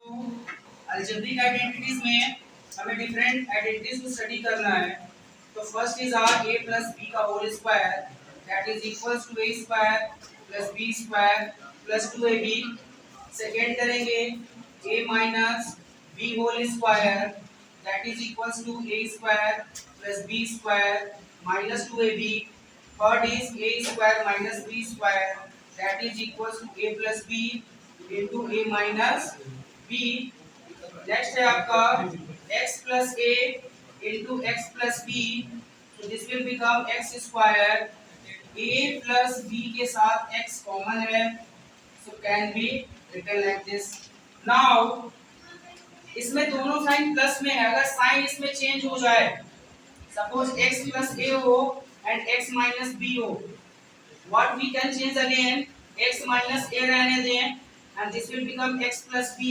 Algebraic identities में हमें different identities को स्टडी करना है। तो first is are a plus b का whole square that is equals to a square plus b square plus 2ab। Second करेंगे a minus b whole square that is equals to a square plus b square minus 2ab। Third is a square minus b square that is equals to a plus b into a minus b. Next है आपका x plus a into x plus B, तो this will become x square. A plus b के साथ x common है, so can be written like this. Now इसमें दोनों sign plus में है, अगर साइन इसमें चेंज हो जाए, सपोज x प्लस ए हो एंड x माइनस बी हो, what we can change again, x minus a रहने दें and this will become x plus b.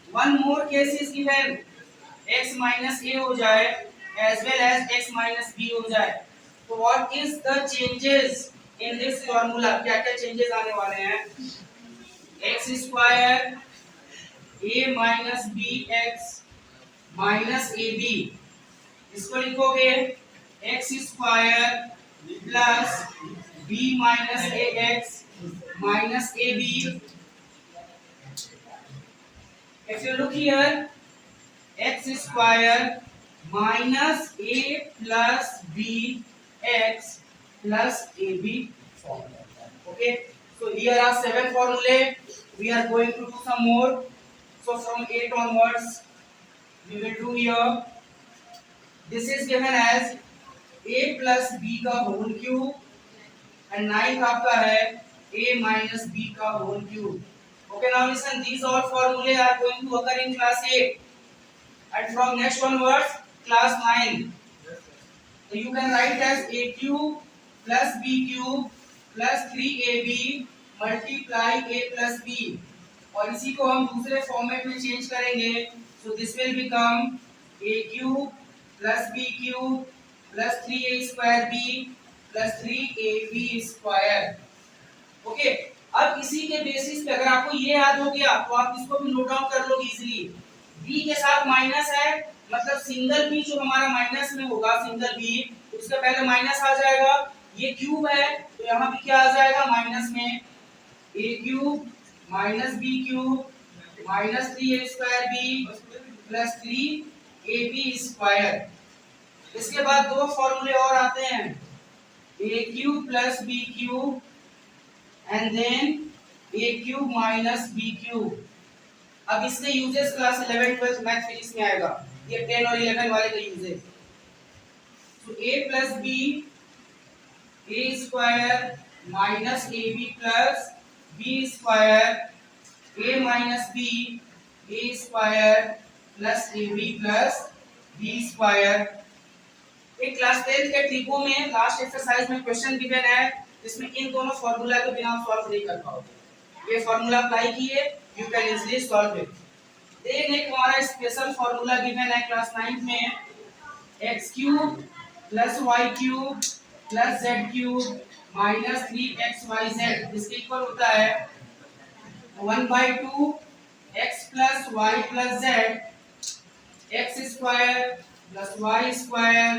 One more case is given, x minus a हो जाए as well as x minus b हो जाए। तो what is the changes in this formula? क्या क्या changes आने वाले हैं? x square a minus b x minus a b, इसको लिखोगे x square plus b minus a x minus a b। If you look here, x square minus a plus b x plus ab formula. Okay, so here are 7 formulae. We are going to do some more. So from 8 onwards, we will do here. This is given as a plus b का whole cube and 9th आपका है a minus b का whole cube. Okay, now listen, these all formulae are going to occur in class 8 and from next onwards class 9. So you can write as a cube plus b cube plus 3ab multiply a plus b, और इसी को हम दूसरे format में change करेंगे। So this will become a cube plus b cube plus 3a square b plus 3ab square. Okay, अब इसी के बेसिस पे अगर आपको ये याद हो गया तो आप इसको भी नोट डाउन कर लोगे इजीली। b के साथ माइनस है, मतलब सिंगल b जो हमारा माइनस में होगा, सिंगल b उसके पहले माइनस आ जाएगा। ये क्यूब है तो यहाँ भी क्या आ जाएगा माइनस में, a cube minus b cube minus 3a square b plus 3ab square. इसके बाद दो फॉर्मूले और आते हैं, a cube plus b cube and then a cube minus b cube। अब इसके यूजेस क्लास 11 12 मैथ फिजिक्स में आएगा, ये 10 और 11 वाले के यूजेस। तो a plus b a square minus ab plus b square a minus b a square plus ab plus b square. एक क्लास 10 के ट्रिको में लास्ट एक्सरसाइज में क्वेश्चन गिवन है जिसमें इन दोनों फार्मूला के बिना सॉल्व नहीं कर पाओगे। ये फार्मूला अप्लाई किए, you can easily solve it. Then एक हमारा स्पेशल फार्मूला गिवन है क्लास 9 में, x cube plus y cube plus z cube minus 3xyz, इसके इक्वल होता है 1/2 x plus y plus z x square plus y square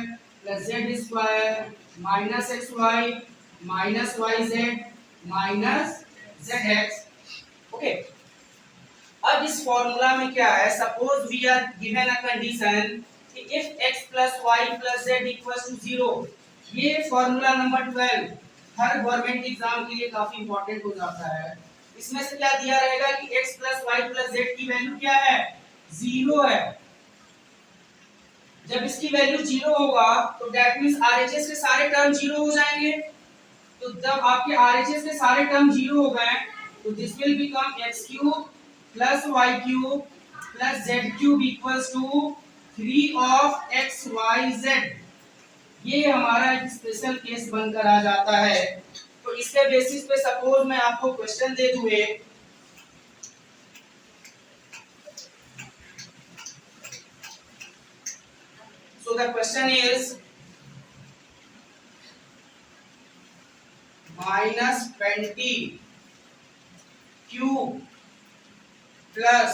plus z square minus xy minus yz minus zx। Okay, अब इस formula में क्या है, suppose we are given a condition कि if x plus y plus z equals to 0, ये formula number 12 हर government exam के लिए काफी इंपॉर्टेंट हो जाता है। इसमें से क्या दिया रहेगा कि x plus y plus z की वैल्यू क्या है, 0 है। जब इसकी वैल्यू 0 होगा तो दैट मींस RHS के सारे टर्म 0 हो जाएंगे। तो जब आपके RHS के सारे टर्म 0 हो गए तो this will become x cube plus y cube plus z cube equals to 3 of x y z। ये हमारा एक स्पेशल केस बनकर आ जाता है। तो इसके बेसिस पे सपोज मैं आपको क्वेश्चन दे दूं एक, so the question is -20 cube plus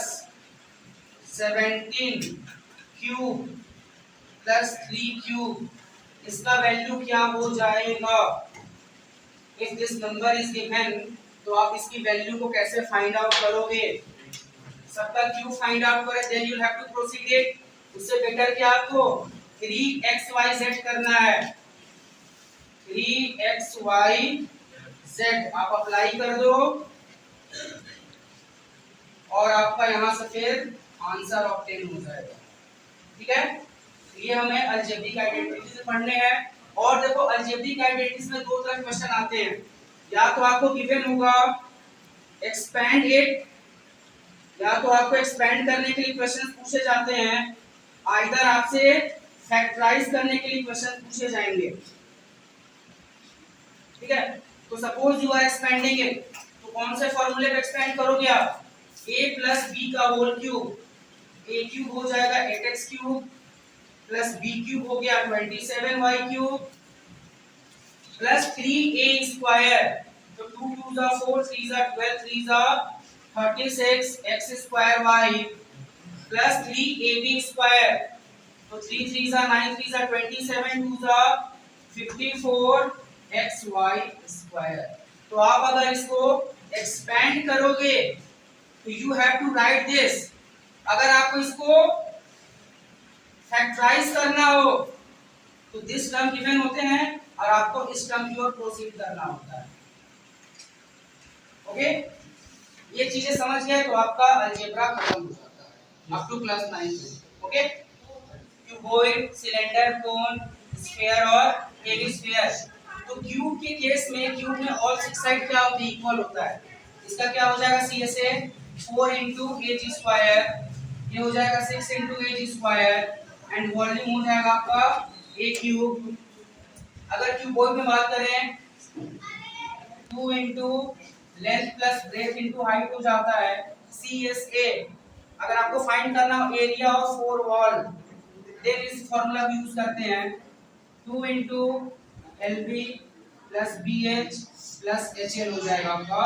17 cube plus 3 cube, इसका वैल्यू क्या हो जाएगा? If this number is given, तो आप इसकी वैल्यू को कैसे फाइंड आउट करोगे? सबका क्यूब फाइंड आउट करें, then you have to proceed it. उससे बेटर क्या आपको 3xyz करना है। 3xyz आप अप्लाई कर दो और आपका यहां से फिर आंसर ऑब्टेन हो जाएगा। ठीक है, ये हमें अलजेब्रिक आइडेंटिटीज पढ़ने हैं। और देखो अलजेब्रिक आइडेंटिटीज में दो तरह के क्वेश्चन आते हैं, या तो आपको गिवन होगा एक्सपेंड इट, या तो आपको एक्सपेंड करने के लिए क्वेश्चन पूछे जाते हैं, आइदर आपसे फैक्टराइज करने के लिए क्वेश्चन पूछे जाएंगे। ठीक है, तो suppose you are expanding it, तो कौन से फॉर्मूले पे एक्सपेंड करोगे आप? a प्लस बी का होल क्यूब, a क्यूब हो जाएगा 8x cube plus b cube हो गया 27y cube plus 3a square, तो 2 2 जा 4 3 जा 12 3 जा 36 x square y plus 3ab square, तो 3 3 जा 9 3 जा 27 2 जा 54 xy स्क्वायर। तो आप अगर इसको एक्सपेंड करोगे तो you have to write this. अगर आपको इसको फैक्टराइज करना हो तो दिस टर्म गिवन होते हैं और आपको इस टर्म की ओर प्रोसीड करना होता है। ओके, ये चीजें समझ गए तो आपका अलजेब्रा खत्म हो जाता है up to class 9। Okay, cuboid, cylinder, cone, sphere और हेमिस्फीयर। तो क्यूब के केस में क्यूब में ऑल सिक्स साइड क्या होती है? इक्वल होता है। इसका क्या हो जाएगा? CSA 4 into h स्क्वायर, ये हो जाएगा 6 into h square and volume हो जाएगा आपका a क्यूब। अगर क्यूबॉइड में बात करें 2 into length plus breadth into height हो जाता है CSA। अगर आपको फाइंड करना हो एरिया ऑफ 4 वॉल, देन इस फार्मूला को यूज करते हैं 2 into LB plus BH plus HL हो जाएगा आपका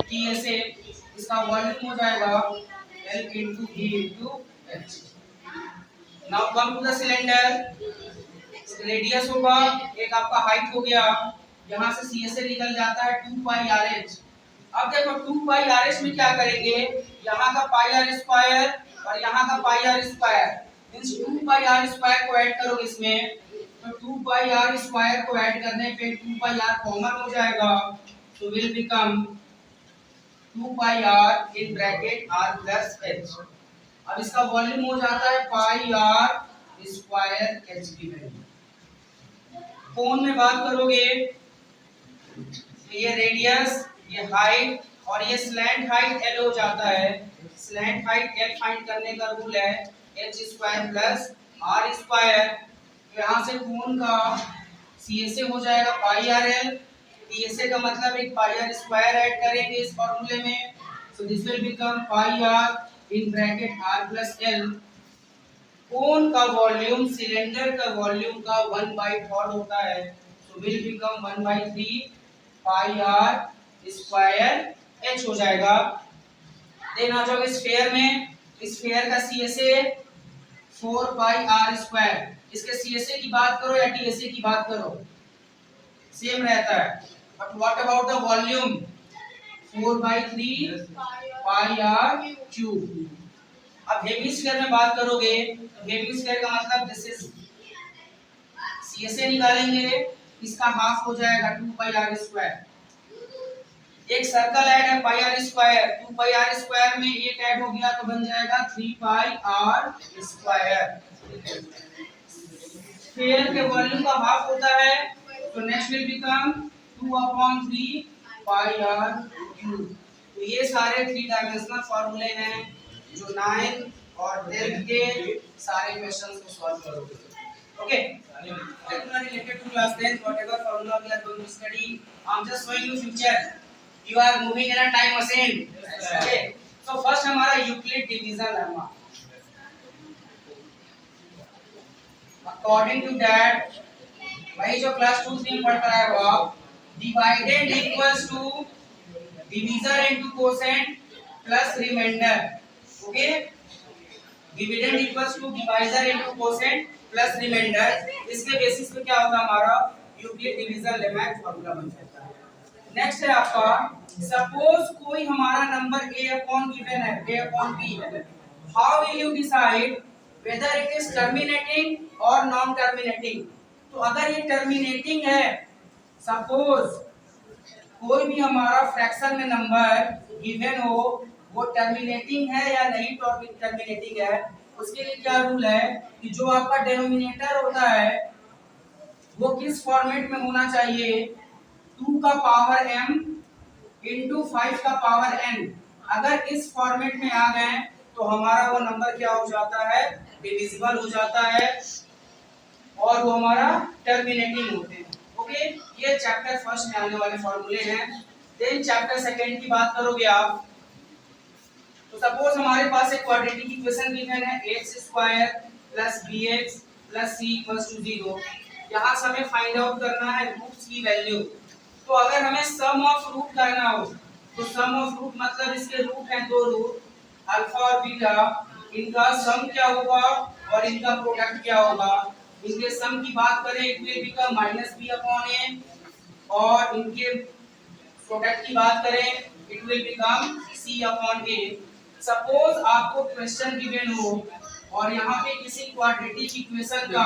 TSA। इसका वॉल्यूम हो जाएगा L into B into H। Now come to the cylinder, radius होगा, एक आपका हाइट हो गया, यहाँ से CSA निकल जाता है 2 पाई RH। अब देखो 2 पाई RH में क्या करेंगे, यहाँ का पाई R स्क्वायर और यहाँ का पाई R स्क्वायर, मींस 2 पाई R स्क्वायर को ऐड करोगे इसमें, तो 2 पाई R स्क्वायर को ऐड करने पे 2 पाई R कॉमन हो जाएगा, तो will become 2 pi R in bracket R plus H। अब इसका वॉल्यूम हो जाता है पाई R स्क्वायर H की वैल्यू। कोन में बात करोगे तो ये रेडियस, ये हाइट और ये स्लैंट हाइट L हो जाता है। स्लैंट हाइट L फाइंड करने का रूल है h square plus R square. यहाँ से कोन का CSA हो जाएगा पाई RL, TSA का मतलब एक पाई R स्क्वायर ऐड करेंगे इस फॉर्मूले में, so this will become pi R in bracket R plus L। कोन का वॉल्यूम सिलेंडर का वॉल्यूम का 1/3 होता है, so will become 1/3 pi R square H हो जाएगा। देन आ जाओगे स्फीयर में, स्फीयर का CSA 4 पाई R स्क्वायर। इसके CSA की बात करो या TSA की बात करो सेम रहता है, but what about the volume 4/3 pi R cube. अब हेमिस्फीयर में बात करोगे तो हेमिस्फीयर का मतलब दिस इज CSA निकालेंगे, इसका हाफ हो जाएगा 2 पाई R स्क्वायर। एक सर्कल ऐड है पाई R स्क्वायर, 2 पाई R स्क्वायर में एक ऐड हो गया तो बन जाएगा 3 पाई R स्क्वायर। स्फीयर के वॉल्यूम का हाफ होता है, तो next will become 2/3 pi R cube. तो ये सारे 3 डायमेंशनल फार्मूले हैं जो 9 और 10 के सारे क्वेश्चंस को सॉल्व करोगे। Okay, related to class 10, whatever formula we are going to study, I'm just showing you future. You are moving in a time machine. Okay, so first हमारा Euclid division lemma. According to that, वही जो class 2 3 में पढ़ कर आए हो आप, divided equals to divisor into quotient plus remainder. Okay, dividend equals to divisor into quotient plus remainder. इसके बेसिस पे क्या होगा हमारा यूक्लिड डिवीजन लेमा फार्मूला बन जाता है। नेक्स्ट है आपका सपोज कोई हमारा नंबर a अपॉन गिवन है, a अपॉन b है, how will you decide whether it is terminating और नॉन टर्मिनेटिंग। तो अगर ये टर्मिनेटिंग है, सपोज कोई भी हमारा फ्रैक्शन में नंबर गिवन हो, वो टर्मिनेटिंग है या नहीं टर्मिनेटिंग है, उसके लिए क्या रूल है कि जो आपका डिनोमिनेटर होता है वो किस फॉर्मेट में होना चाहिए, 2 का पावर m इंटू 5 का पावर n। अगर इस फॉर्मेट में आ गए तो हमारा वो नंबर क्या हो जाता है, डिविजिबल हो जाता है और वो हमारा टर्मिनेटिंग होते हैं। ओके, ये चैप्टर फर्स्ट में आने वाले फॉर्मूले हैं। देन चैप्टर सेकंड की बात करोगे आप, तो सपोज हमारे पास एक क्वाड्रेटिक इक्वेशन गिवन है x² plus bx plus c equals to 0। यहां से हमें फाइंड आउट करना है रूट्स की वैल्यू। तो अगर हमें सम ऑफ रूट करना हो, तो सम ऑफ रूट मतलब इसके रूट हैं दो रूट, अल्फा और बीटा, इनका सम क्या होगा और इनका प्रोडक्ट क्या होगा। इनके सम की बात करें it will become -b upon a, और इनके प्रोडक्ट की बात करें it will become c upon a। Suppose आपको क्वेश्चन गिवन हो और यहाँ पे किसी क्वाड्रेटिक इक्वेशन का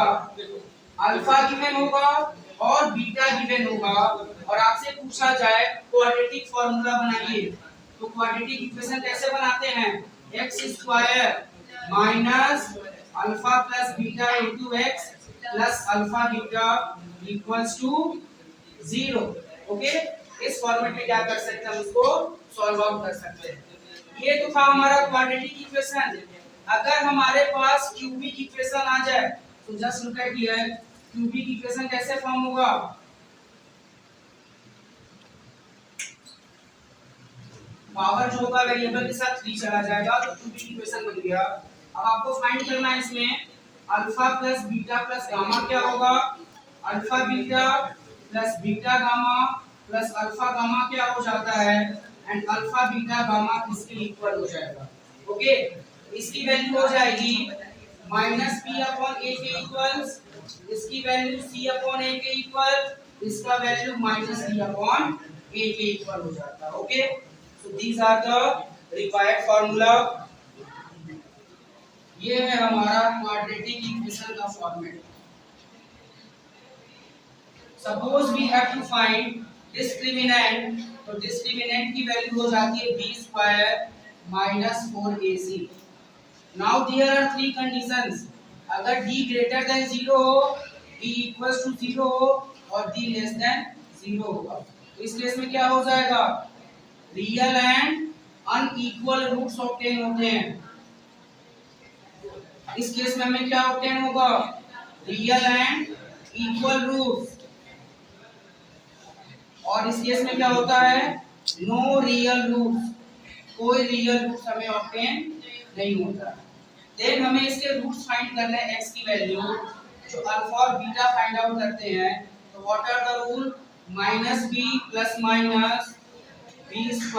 अल्फा गिवन होगा और बीटा गिवन होगा और आपसे पूछा जाए क्वाड्रेटिक फार्मूला बनाइए, तो क्वाड्रेटिक इक्वेशन कैसे बनाते हैं, x² minus alpha plus beta into x plus alpha beta equals to 0। Okay, इस फॉर्मेट में क्या कर सकते हैं, हम इसको सॉल्व आउट कर सकते हैं। ये तो था हमारा क्वाड्रेटिक इक्वेशन। अगर हमारे पास क्यूबिक इक्वेशन आ जाए तो just look at here, cubic equation कैसे फॉर्म होगा, पावर जो होगा वेरिएबल के साथ 3 चला जाएगा तो क्यूबिक इक्वेशन बन गया। अब आपको फाइंड करना है इसमें alpha plus beta plus gamma क्या होगा, alpha beta plus beta gamma plus alpha gamma क्या हो जाता है, एंड अल्फा बीटा गामा इसके इक्वल हो जाएगा। ओके, इसकी वैल्यू हो जाएगी -p अपॉन a के इक्वल्स, इसकी वैल्यू c अपॉन a के इक्वल, इसका वैल्यू -d अपॉन a के इक्वल हो जाता है। Okay, so these are the required formula। ये है हमारा क्वाड्रेटिक इक्वेशन का format. Suppose we have to find discriminant, तो डिस्क्रिमिनेंट की वैल्यू हो जाती है b² minus 4ac। Now there are 3 conditions, अगर d ग्रेटर देन 0 हो, d इक्वल्स टू 0 हो और d लेस देन 0 होगा, तो इस केस में क्या हो जाएगा, real and unequal roots obtain होते हैं। इस केस में हमें क्या ऑब्टेन होगा, रियल एंड इक्वल रूट्स, और इस केस में क्या होता है, नो रियल रूट्स, कोई रियल रूट्स हमें ऑब्टेन नहीं होता। देन हमें इसके रूट्स फाइंड करने हैं, x की वैल्यू जो अल्फा और बीटा फाइंड आउट करते हैं, तो what are the rule, -b plus minus b²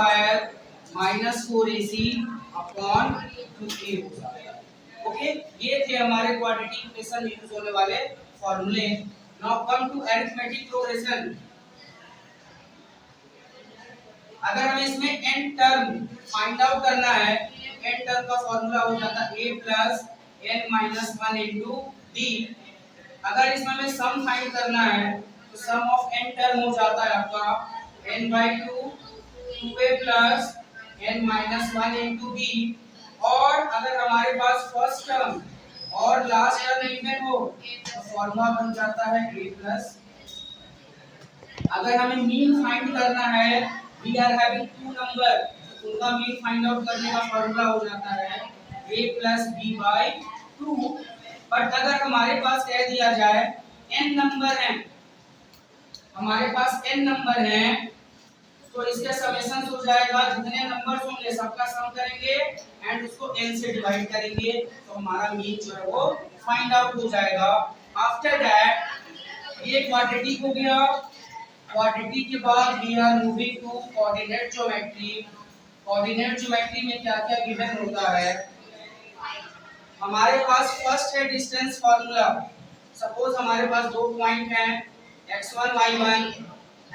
minus 4ac upon 2a। Okay, ये थे हमारे क्वाड्रेटिक इक्वेशन में यूज होने वाले फॉर्मूले। Now come to arithmetic progression. अगर हमें इसमें n टर्म फाइंड आउट करना है, n टर्म का फॉर्मूला हो जाता है a plus n minus 1 into d। अगर इसमें हमें सम फाइंड करना है तो सम ऑफ n टर्म हो जाता है आपका n/2 2a plus n minus 1 into d। और अगर हमारे पास फर्स्ट टर्म और लास्ट टर्म इवन हो तो फॉर्मूला बन जाता है a प्लस। अगर हमें मीन फाइंड करना है, वी आर हैविंग 2 नंबर, तो उनका मीन फाइंड आउट करने का फॉर्मूला हो जाता है a प्लस b/2। बट अगर हमारे पास कह दिया जाए n नंबर हैं, हमारे पास n नंबर हैं, तो इसके समेशन हो जाएगा, जितने नंबर्स होंगे सबका सम करेंगे एंड उसको n से डिवाइड करेंगे, तो हमारा मीन जो है वो फाइंड आउट हो जाएगा। आफ्टर दैट ये क्वाड्रेटिक हो गया। क्वाड्रेटिक के बाद we are moving to coordinate geometry. Coordinate geometry में क्या क्या गिवन होता है, हमारे पास फर्स्ट है डिस्टेंस फॉर्मूला। सपोज हमारे पास दो पॉइंट हैं x1 y1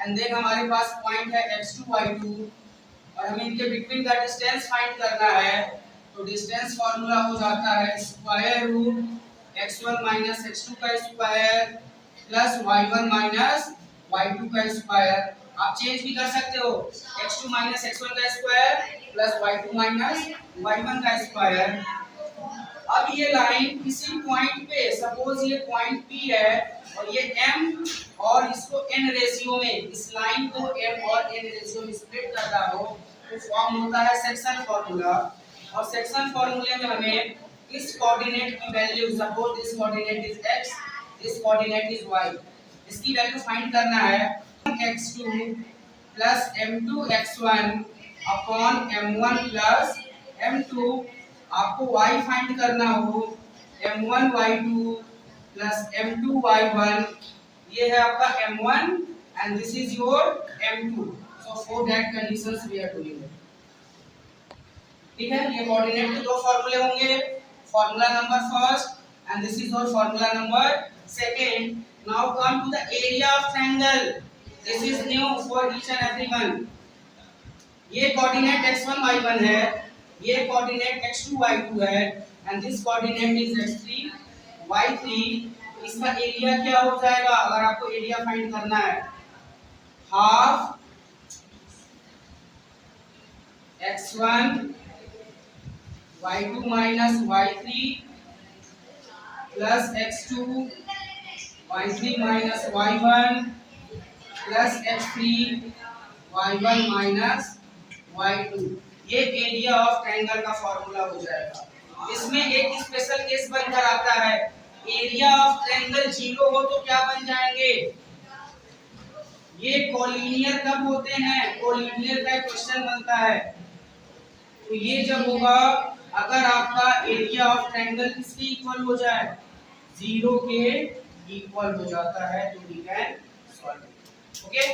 एंड देन हमारे पास पॉइंट है x2 y2 और हमें इनके बिटवीन का डिस्टेंस फाइंड करना है। तो डिस्टेंस फॉर्मूला हो जाता है square root x1 minus x2 का square plus y1 minus y2 का स्क्वायर। आप चेंज भी कर सकते हो, x2 माइनस x1 का square plus y2 minus y1 का स्क्वायर। अब ये लाइन किसी पॉइंट पे, सपोज ये पॉइंट P है और ये M और इसको N रेशियो में, इस लाइन को M और N रेशियो में स्प्लिट कर रहा हो तो फॉर्म होता है सेक्शन फॉर्मूला। और सेक्शन फॉर्मूले में हमें इस कोऑर्डिनेट की value, suppose this coordinate is x, this coordinate is y, इसकी वैल्यू फाइंड करना है x2 plus m2 x1 upon m1 plus m2। आपको y फाइंड करना हो m1 y2 plus m2 y1। ये है आपका m1 and this is your m2। So for that conditions we are doing it. ठीक है, ये कोऑर्डिनेट के दो फार्मूले होंगे, formula number first and this is your formula number second. Now come to the area of triangle. This is new for each and everyone. ये coordinate x1 y1 है, ये कोऑर्डिनेट x2 y2 है and this coordinate is x3 y3। इसका area क्या हो जाएगा अगर आपको एरिया फाइंड करना है? Half x1 y2 minus y3 plus x2 y3 minus y1 plus x3 y1 minus y2। ये एरिया ऑफ ट्रायंगल का फॉर्मूला हो जाएगा। इसमें एक स्पेशल केस बनकर आता है, एरिया ऑफ ट्रायंगल जीरो हो तो क्या बन जाएंगे? ये कोलिनियर कब होते हैं? कोलिनियर का क्वेश्चन बनता है। तो ये जब होगा अगर आपका एरिया ऑफ ट्रायंगल किसके इक्वल हो जाए? जीरो के इक्वल हो जाता है, तो वी कैन सॉल्व। ओके।